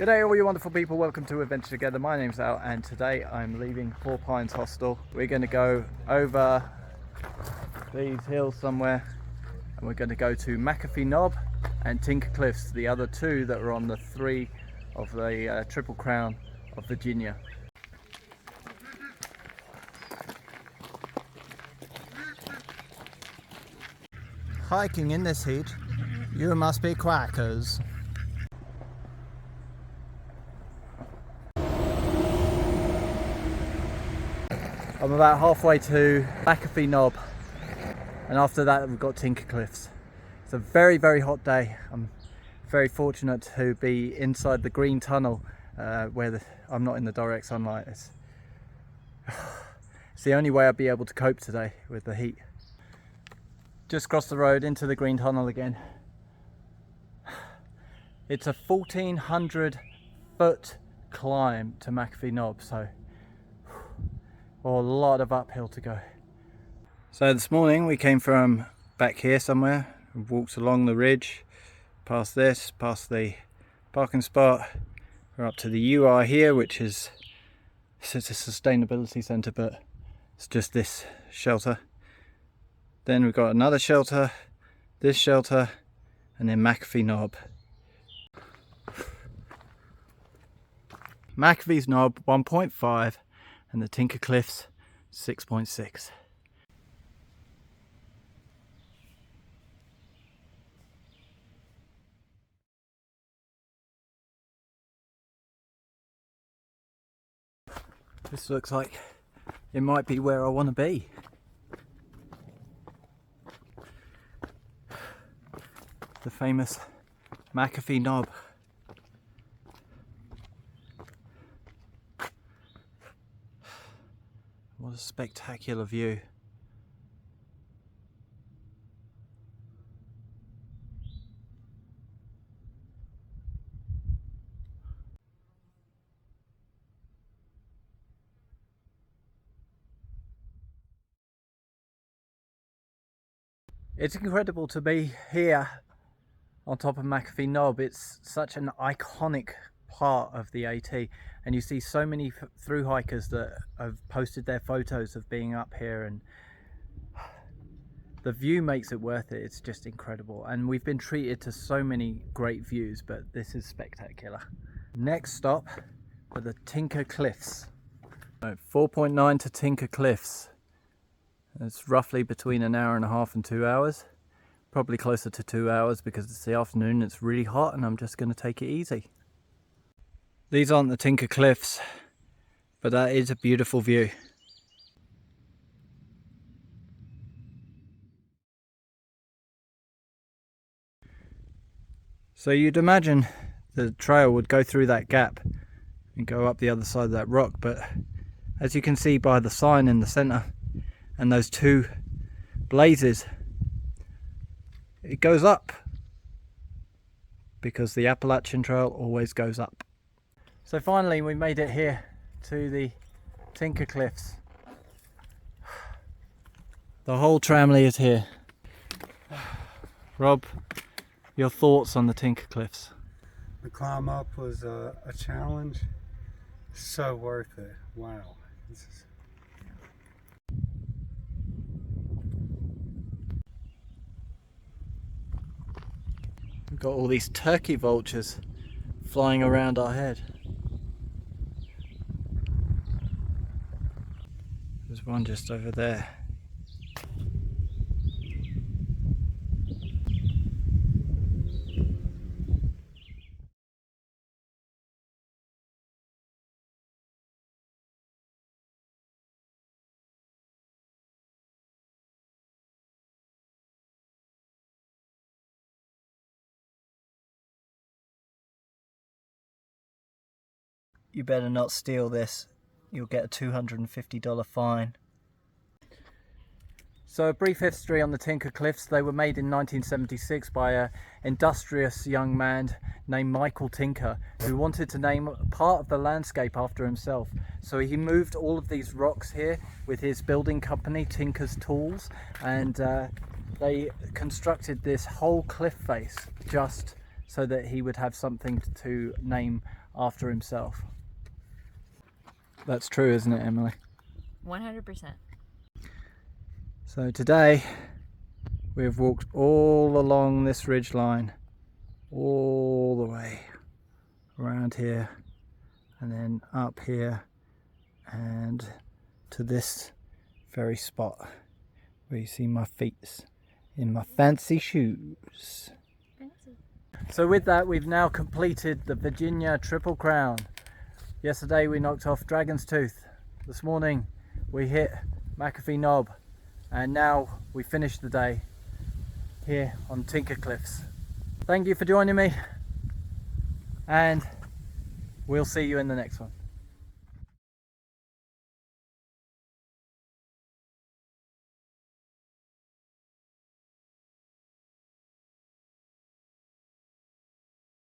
G'day all you wonderful people, welcome to Adventure Together. My name's Al and today I'm leaving Four Pines Hostel. We're going to go over these hills somewhere and we're going to go to McAfee Knob and Tinker Cliffs, the other two that are on the three of the Triple Crown of Virginia. Hiking in this heat, you must be quackers. I'm about halfway to McAfee Knob and after that we've got Tinker Cliffs. It's a very hot day. I'm very fortunate to be inside the green tunnel where I'm not in the direct sunlight. It's the only way I'll be able to cope today with the heat. Just crossed the road into the green tunnel again. It's a 1,400 foot climb to McAfee Knob, so a lot of uphill to go. So this morning we came from back here somewhere, walked along the ridge, past this, past the parking spot. We're up to the UI here, which is it's a sustainability centre, but it's just this shelter. Then we've got another shelter, this shelter, and then McAfee Knob. McAfee's Knob 1.5 and the Tinker Cliffs 6.6. This looks like it might be where I want to be. The famous McAfee Knob. What a spectacular view. It's incredible to be here on top of McAfee Knob. It's such an iconic part of the AT, and you see so many through hikers that have posted their photos of being up here, and the view makes it worth it. It's just incredible, and we've been treated to so many great views, but this is spectacular. Next stop are the Tinker Cliffs. 4.9 to Tinker Cliffs. It's roughly between an hour and a half and 2 hours. Probably closer to 2 hours because it's the afternoon, it's really hot, and I'm just going to take it easy. These aren't the Tinker Cliffs, but that is a beautiful view. So you'd imagine the trail would go through that gap and go up the other side of that rock, but as you can see by the sign in the center and those two blazes, it goes up because the Appalachian Trail always goes up. So finally we made it here to the Tinker Cliffs. The whole tramley is here. Rob, your thoughts on the Tinker Cliffs? The climb up was a challenge. So worth it. Wow. We've got all these turkey vultures flying around our head. There's one just over there. You better not steal this. You'll get a $250 fine. So a brief history on the Tinker Cliffs. They were made in 1976 by an industrious young man named Michael Tinker, who wanted to name part of the landscape after himself. So he moved all of these rocks here with his building company, Tinker's Tools, and they constructed this whole cliff face just so that he would have something to name after himself. That's true, isn't it, Emily? 100%. So today we've walked all along this ridge line, all the way around here, and then up here and to this very spot where you see my feet in my fancy shoes. Fancy. So with that, we've now completed the Virginia Triple Crown. Yesterday we knocked off Dragon's Tooth. This morning we hit McAfee Knob, and now we finished the day here on Tinker Cliffs. Thank you for joining me, and we'll see you in the next one.